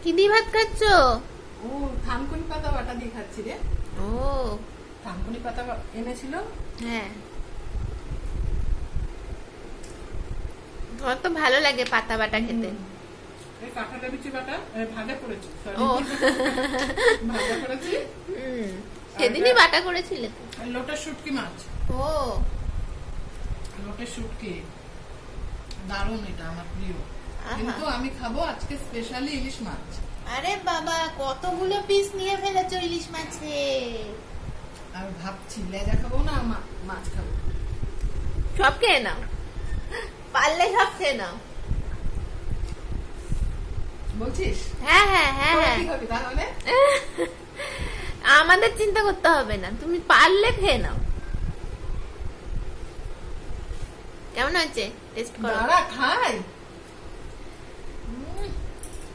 কি দিয়ে ভাত খাচ্ছ? ও থানকুনি পাতা বাটা দিয়ে খাচ্ছি রে। ও থানকুনি পাতা এনেছিল। হ্যাঁ, তোমার তো ভালো লাগে পাতা বাটা খেতে। এই কাঁঠাটা বিচি বাটা ভাজা করেছি, ও ভাজা করেছি। সেদিনই বাটা করেছিলে তো। আর লোটের শুটকি মাছ। ও লোটের শুটকি দারুণ, এটা আমার প্রিয়। আহা। কিন্তু আমি খাবো আজকে স্পেশালি ইলিশ মাছ। আরে বাবা, কতগুলো পিস নিয়ে ফেলেছো ইলিশ মাছে। আর ভাবছি লেজা খাবো না মাছ খাবো। সব খেয়ে নাও, পারলে সব খেয়ে নাও। বলছিস? হ্যাঁ হ্যাঁ হ্যাঁ তোরা হ্যাঁ কি খাবি তাহলে? আমাদের চিন্তা করতে হবে না, তুমি পারলে খেয়ে নাও। কেমন হয়েছে? টেস্ট করো। দাঁড়া খাই।